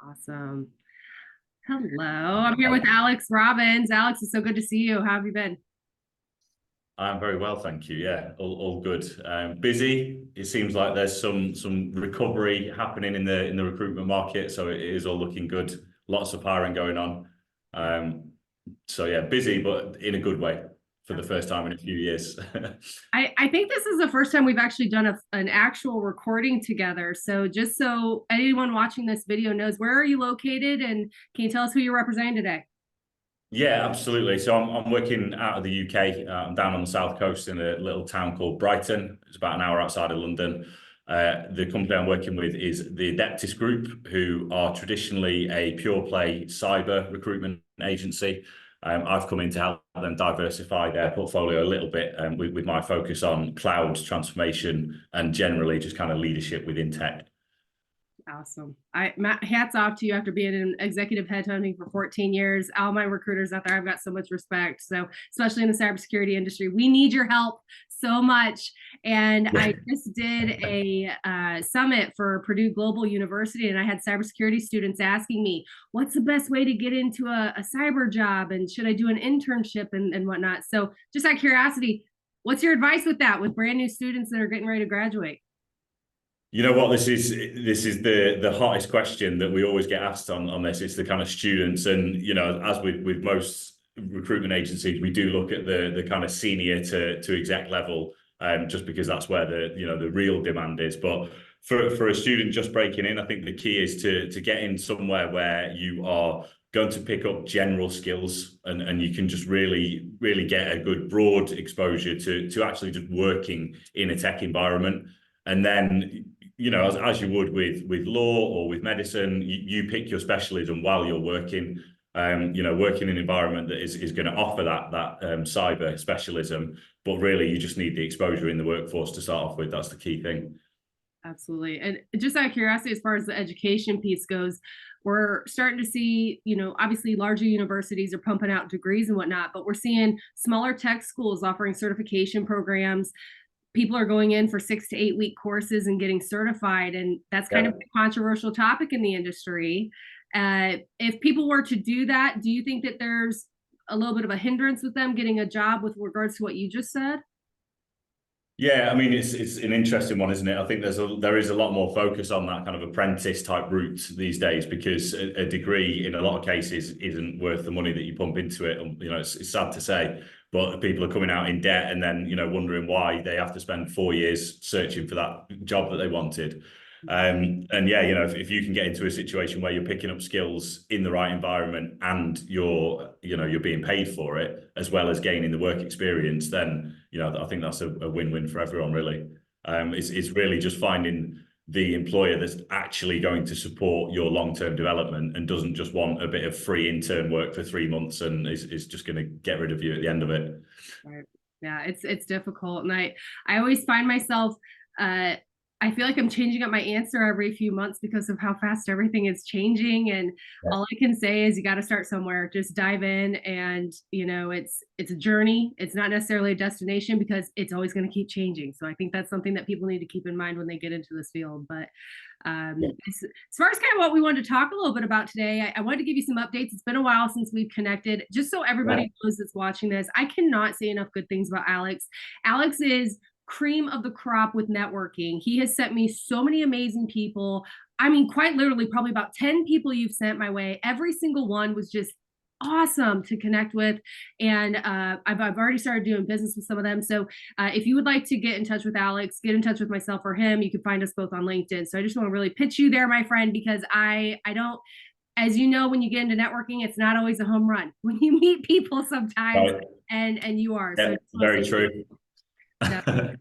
Awesome. Hello, I'm here with Alex Robbins. Alex, it's so good to see you. How have you been? I'm very well, thank you. Yeah, all good. Busy. It seems like there's some recovery happening in the recruitment market, so it is all looking good. Lots of hiring going on. So yeah, busy, but in a good way for the first time in a few years. I think this is the first time we've actually done an actual recording together. So just so anyone watching this video knows, where are you located, and can you tell us who you're representing today? Yeah, absolutely. So I'm working out of the UK. I'm down on the south coast in a little town called Brighton. It's about an hour outside of London. The company I'm working with is the Adeptis Group, who are traditionally a pure play cyber recruitment agency. I've come in to help them diversify their portfolio a little bit with my focus on cloud transformation and generally just kind of leadership within tech. Awesome. Matt, hats off to you after being in executive headhunting for 14 years. All my recruiters out there, I've got so much respect. So, especially in the cybersecurity industry, we need your help so much. And I just did a summit for Purdue Global University, and I had cybersecurity students asking me, what's the best way to get into a cyber job? And should I do an internship and whatnot? So, just out of curiosity, what's your advice with that with brand new students that are getting ready to graduate? You know what, this is the hottest question that we always get asked on this. It's the kind of students, and as with most recruitment agencies, we do look at the kind of senior to exec level, just because that's where the real demand is. But for a student just breaking in, I think the key is to get in somewhere where you are going to pick up general skills, and you can just really get a good broad exposure to actually just working in a tech environment. And then, as you would with law or with medicine, you pick your specialism while you're working. Working in an environment that is going to offer that cyber specialism, but really you just need the exposure in the workforce to start off with. That's the key thing. Absolutely. And just out of curiosity, as far as the education piece goes, we're starting to see, obviously larger universities are pumping out degrees and whatnot, but we're seeing smaller tech schools offering certification programs. People are going in for 6 to 8 week courses and getting certified. And that's kind of a controversial topic in the industry. If people were to do that, do you think that there's a little bit of a hindrance with them getting a job with regards to what you just said? Yeah, I mean it's an interesting one, isn't it? I think there is a lot more focus on that kind of apprentice type route these days, because a degree in a lot of cases isn't worth the money that you pump into it. And it's sad to say, but people are coming out in debt and then wondering why they have to spend 4 years searching for that job that they wanted. And yeah, if you can get into a situation where you're picking up skills in the right environment and you're being paid for it as well as gaining the work experience, then I think that's a win-win for everyone, really. It's really just finding the employer that's actually going to support your long-term development and doesn't just want a bit of free intern work for 3 months and is just going to get rid of you at the end of it. Right. Yeah, it's difficult. And I always find myself I feel like I'm changing up my answer every few months because of how fast everything is changing. And all I can say is you got to start somewhere. Just dive in, and it's a journey. It's not necessarily a destination because it's always going to keep changing. So I think that's something that people need to keep in mind when they get into this field. But as far as kind of what we wanted to talk a little bit about today, I wanted to give you some updates. It's been a while since we've connected. Just so everybody knows that's watching this, I cannot say enough good things about Alex. Alex is cream of the crop with networking. He has sent me so many amazing people. I mean, quite literally, probably about 10 people you've sent my way. Every single one was just awesome to connect with. And I've already started doing business with some of them. So if you would like to get in touch with Alex, get in touch with myself or him, you can find us both on LinkedIn. So I just want to really pitch you there, my friend, because I don't, as you know, when you get into networking, it's not always a home run. When you meet people sometimes, Right. and you are. Yeah, So very true. uh,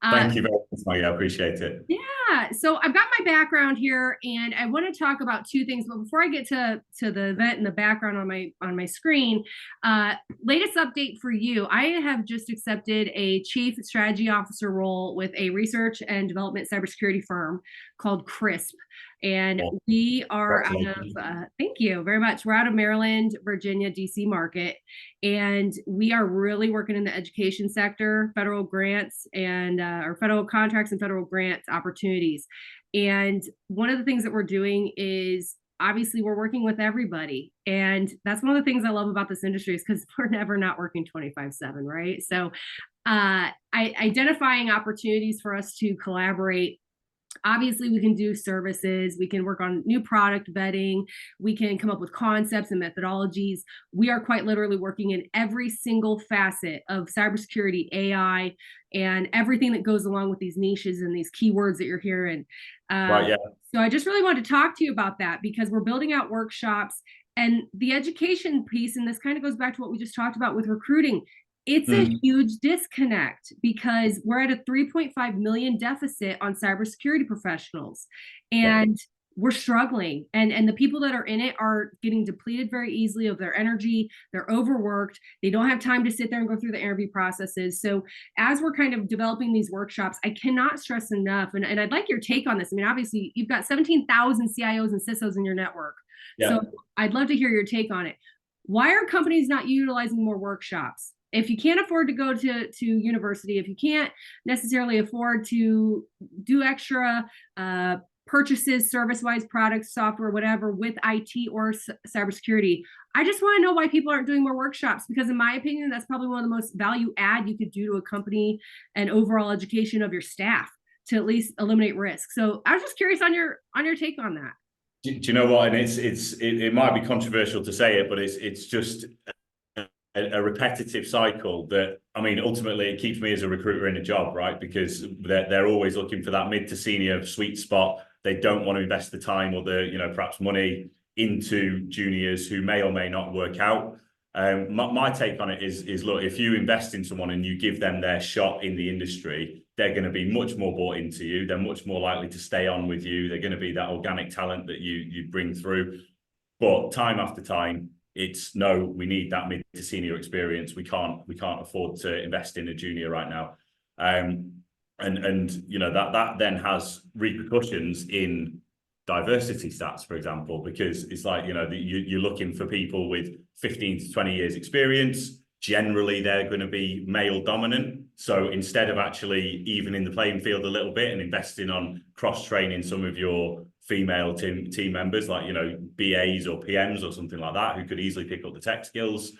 Thank you very much, Maggie. I appreciate it. yeah, so I've got my background here, and I want to talk about two things. But before I get to the event and the background on my screen, latest update for you: I have just accepted a chief strategy officer role with a research and development cybersecurity firm called CRISP. And we are out of, thank you very much. We're out of Maryland, Virginia, DC market. And we are really working in the education sector, federal grants and or federal contracts and federal grants opportunities. And one of the things that we're doing is obviously we're working with everybody. And that's one of the things I love about this industry is because we're never not working 25/7, right? So identifying opportunities for us to collaborate. Obviously, we can do services, we can work on new product vetting, we can come up with concepts and methodologies. We are quite literally working in every single facet of cybersecurity, AI, and everything that goes along with these niches and these keywords that you're hearing. Right, yeah. So I just really wanted to talk to you about that because we're building out workshops and the education piece. And this kind of goes back to what we just talked about with recruiting. It's a huge disconnect because we're at a 3.5 million deficit on cybersecurity professionals and we're struggling. And the people that are in it are getting depleted very easily of their energy. They're overworked. They don't have time to sit there and go through the interview processes. So as we're kind of developing these workshops, I cannot stress enough. And I'd like your take on this. I mean, obviously you've got 17,000 CIOs and CISOs in your network. Yeah. So I'd love to hear your take on it. Why are companies not utilizing more workshops? If you can't afford to go to university, if you can't necessarily afford to do extra purchases, service-wise products, software, whatever, with IT or cybersecurity, I just want to know why people aren't doing more workshops, because in my opinion, that's probably one of the most value add you could do to a company and overall education of your staff to at least eliminate risk. So I was just curious on your take on that. Do you know what? And it might be controversial to say it, but it's just a repetitive cycle that, I mean, ultimately it keeps me as a recruiter in a job, right? Because they're always looking for that mid to senior sweet spot. They don't want to invest the time or the, perhaps money into juniors who may or may not work out. My take on it is look, if you invest in someone and you give them their shot in the industry, they're going to be much more bought into you. They're much more likely to stay on with you. They're going to be that organic talent that you bring through. But time after time, it's no, we need that mid to senior experience. We can't afford to invest in a junior right now. And that then has repercussions in diversity stats, for example, because it's like, you're looking for people with 15 to 20 years experience. Generally, they're going to be male dominant. So instead of actually evening the playing field a little bit and investing on cross-training some of your female team members, like, BAs or PMs or something like that, who could easily pick up the tech skills,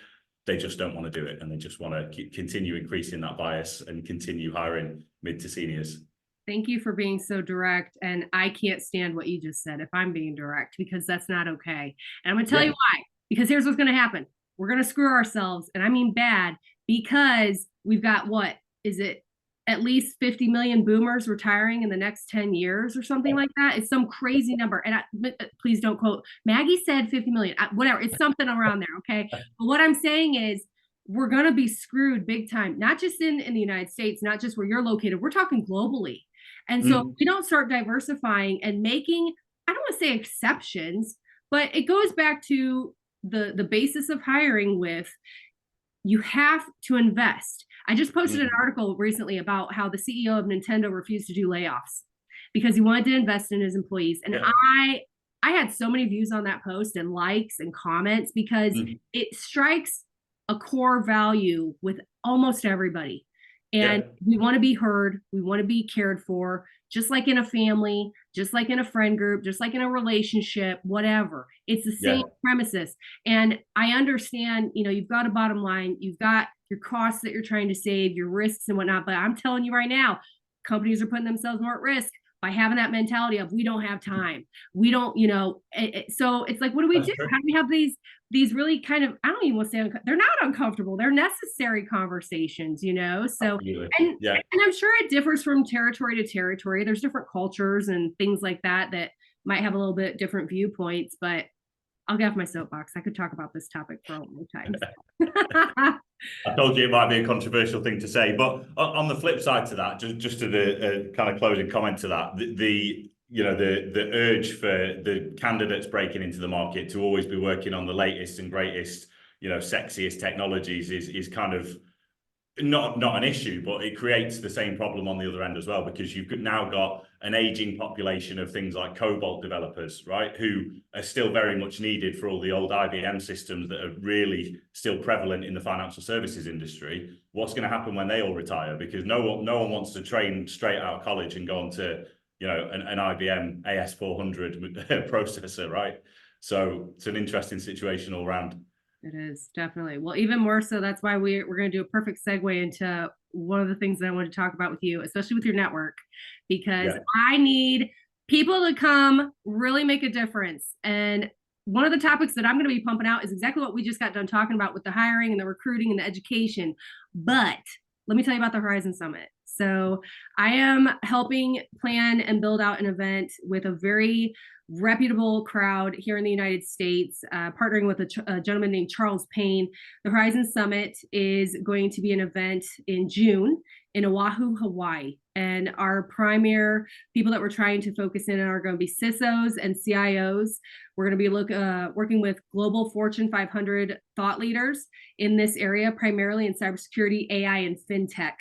they just don't want to do it. And they just want to continue increasing that bias and continue hiring mid to seniors. Thank you for being so direct. And I can't stand what you just said if I'm being direct, because that's not okay. And I'm going to tell you why, because here's what's going to happen. We're going to screw ourselves. And I mean bad, because we've got, what is it? At least 50 million boomers retiring in the next 10 years or something like that. It's some crazy number. And please don't quote. Maggie said 50 million, whatever. It's something around there. Okay. But what I'm saying is we're going to be screwed big time, not just in the United States, not just where you're located. We're talking globally. And so if we don't start diversifying and making, I don't want to say exceptions, but it goes back to the basis of hiring with, you have to invest. I just posted an article recently about how the CEO of Nintendo refused to do layoffs because he wanted to invest in his employees. And I had so many views on that post and likes and comments because it strikes a core value with almost everybody. And we want to be heard. We want to be cared for, just like in a family, just like in a friend group, just like in a relationship, whatever. It's the same premises. And I understand, you've got a bottom line, you've got your costs that you're trying to save, your risks and whatnot. But I'm telling you right now, companies are putting themselves more at risk by having that mentality of, we don't have time. We don't, so it's like, what do we do? How do we have these really kind of, I don't even want to say, they're not uncomfortable. They're necessary conversations, So, and I'm sure it differs from territory to territory. There's different cultures and things like that might have a little bit different viewpoints, but I'll get off my soapbox. I could talk about this topic for a long time. I told you it might be a controversial thing to say, but on the flip side to that, just to the kind of closing comment to that, the urge for the candidates breaking into the market to always be working on the latest and greatest, sexiest technologies is kind of not an issue, but it creates the same problem on the other end as well, because you've now got an aging population of things like COBOL developers, right, who are still very much needed for all the old IBM systems that are really still prevalent in the financial services industry. What's going to happen when they all retire? Because no one wants to train straight out of college and go on to an IBM AS400 processor, right? So it's an interesting situation all around. It is, definitely. Well, even more so, that's why we're going to do a perfect segue into one of the things that I want to talk about with you, especially with your network, because Yeah. I need people to come really make a difference. And one of the topics that I'm going to be pumping out is exactly what we just got done talking about with the hiring and the recruiting and the education. But let me tell you about the Horizon Summit. So I am helping plan and build out an event with a very reputable crowd here in the United States, partnering with a gentleman named Charles Payne. The Horizon Summit is going to be an event in June in Oahu, Hawaii. And our primary people that we're trying to focus in on are going to be CISOs and CIOs. We're going to be working with global Fortune 500 thought leaders in this area, primarily in cybersecurity, AI, and FinTech.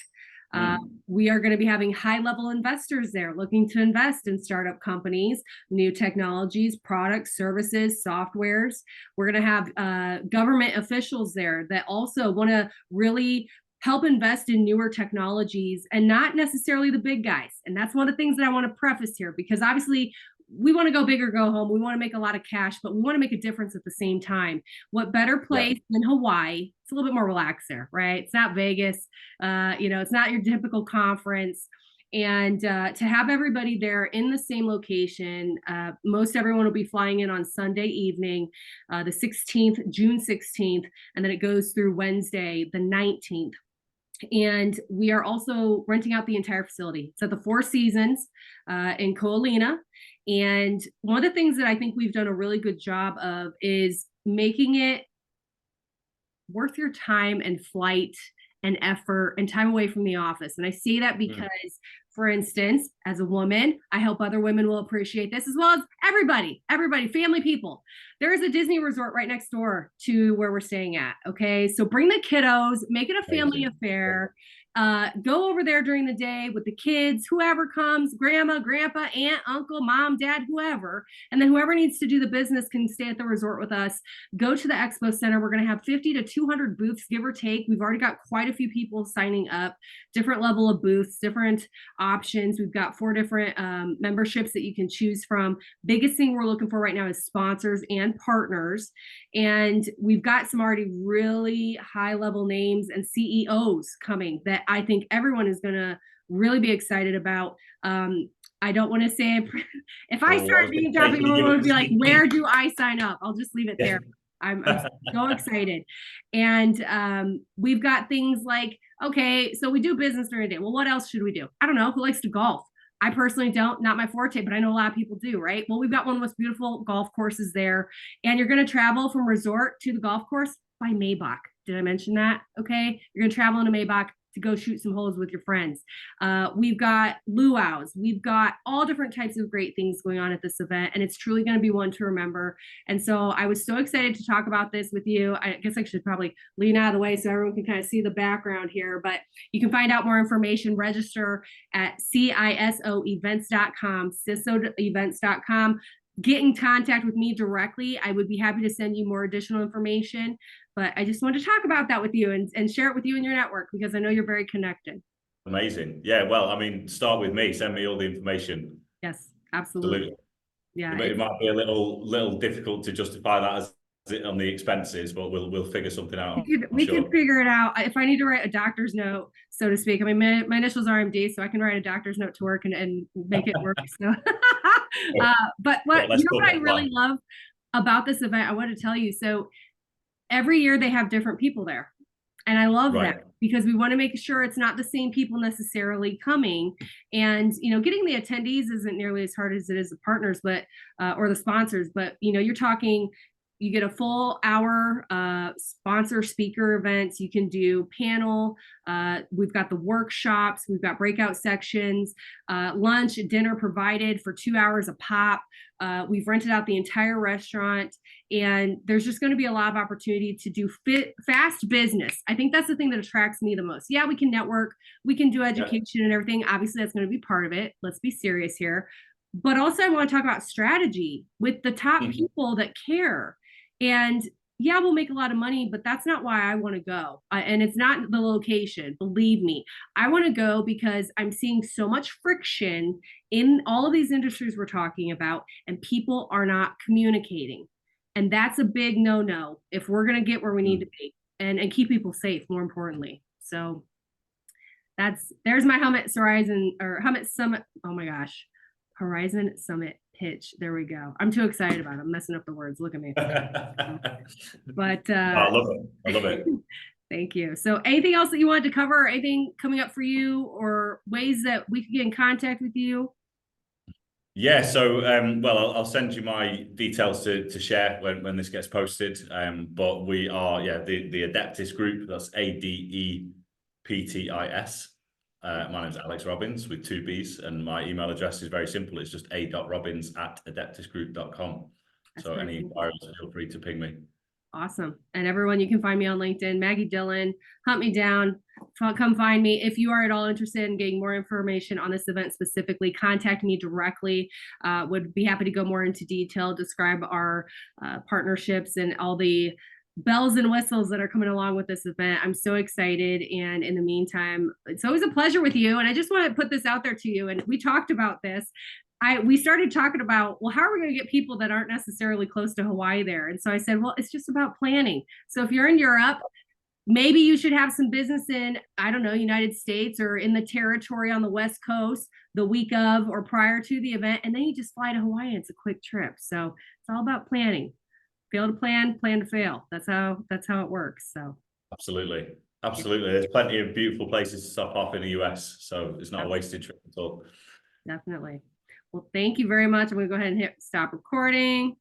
We are going to be having high-level investors there looking to invest in startup companies, new technologies, products, services, softwares. We're going to have government officials there that also want to really help invest in newer technologies and not necessarily the big guys. And that's one of the things that I want to preface here, because obviously we want to go big or go home. We want to make a lot of cash, but we want to make a difference at the same time. What better place than Hawaii? It's a little bit more relaxed there, right? It's not Vegas. It's not your typical conference. And to have everybody there in the same location, most everyone will be flying in on Sunday evening, the 16th, June 16th, and then it goes through Wednesday, the 19th. And we are also renting out the entire facility. It's at the Four Seasons in Ko'olina. And one of the things that I think we've done a really good job of is making it worth your time and flight and effort and time away from the office. And I say that because, for instance, as a woman, I hope other women will appreciate this, as well as everybody, family, people. There is a Disney resort right next door to where we're staying at. Okay. So bring the kiddos, make it a family affair. Go over there during the day with the kids, whoever comes, grandma, grandpa, aunt, uncle, mom, dad, whoever. And then whoever needs to do the business can stay at the resort with us. Go to the expo center. We're going to have 50 to 200 booths, give or take. We've already got quite a few people signing up, different level of booths, different options. We've got 4 different memberships that you can choose from. Biggest thing we're looking for right now is sponsors and partners. And we've got some already really high level names and CEOs coming that I think everyone is going to really be excited about. I don't want to say if I start name dropping, everyone would be like, where do I sign up? I'll just leave it there. I'm so excited. And we've got things like, okay, so we do business during the day. Well, what else should we do? I don't know. Who likes to golf? I personally don't, not my forte, but I know a lot of people do, right? Well, we've got one of the most beautiful golf courses there. And you're going to travel from resort to the golf course by Maybach. Did I mention that? Okay. You're going to travel into Maybach to go shoot some holes with your friends. We've got luau's. We've got all different types of great things going on at this event, and it's truly going to be one to remember. And so I was so excited to talk about this with you. I guess I should probably lean out of the way so everyone can kind of see the background here, but you can find out more information, register at CISOevents.com, CISOevents.com. Get in contact with me directly. I would be happy to send you more additional information. But I just wanted to talk about that with you and share it with you in your network, because I know you're very connected. Amazing. Yeah, well, I mean, start with me. Send me all the information. Yes, absolutely. Yeah, it might be a little difficult to justify that as on the expenses, but we'll figure something out. We can figure it out. If I need to write a doctor's note, so to speak. I mean, my initials are RMD, so I can write a doctor's note to work and make it work. So, but what I really love about this event, I want to tell you. So every year they have different people there. And I love that, because we want to make sure it's not the same people necessarily coming. And, getting the attendees isn't nearly as hard as it is the partners, but, or the sponsors, but, you're talking, you get a full hour sponsor speaker events. You can do panel. We've got the workshops. We've got breakout sections, lunch, dinner provided for 2 hours a pop. We've rented out the entire restaurant, and there's just going to be a lot of opportunity to do fast business. I think that's the thing that attracts me the most. Yeah, we can network, we can do education and everything. Obviously, that's going to be part of it. Let's be serious here. But also I want to talk about strategy with the top people that care. And yeah, we'll make a lot of money, but that's not why I want to go. And it's not the location. Believe me, I want to go because I'm seeing so much friction in all of these industries we're talking about, and people are not communicating. And that's a big no-no if we're going to get where we need to be and keep people safe, more importantly. So there's my Helmet Summit. Oh my gosh. Horizon Summit pitch. There we go. I'm too excited about it. I'm messing up the words. Look at me. But I love it. I love it. Thank you. So anything else that you wanted to cover, or anything coming up for you, or ways that we could get in contact with you? Yeah, so well, I'll send you my details to share when this gets posted. But we are, yeah, the Adeptis group. That's ADEPTIS. My name's Alex Robbins with 2 B's, and my email address is very simple. It's just a.robbins@adeptisgroup.com. So any inquiries, feel free to ping me. Awesome. And everyone, you can find me on LinkedIn, Maggie Dillon. Hunt me down. Come find me. If you are at all interested in getting more information on this event specifically, contact me directly. Would be happy to go more into detail, describe our partnerships and all the bells and whistles that are coming along with this event. I'm so excited. And in the meantime, it's always a pleasure with you. And I just want to put this out there to you. And we talked about this. We started talking about, well, how are we going to get people that aren't necessarily close to Hawaii there? And so I said, well, it's just about planning. So if you're in Europe, maybe you should have some business in, I don't know, United States or in the territory on the West Coast the week of or prior to the event. And then you just fly to Hawaii. It's a quick trip. So it's all about planning. Fail to plan to fail. That's how it works. So absolutely. There's plenty of beautiful places to stop off in the US. So it's not a wasted trip at all. Definitely. Well, thank you very much. I'm going to go ahead and hit stop recording.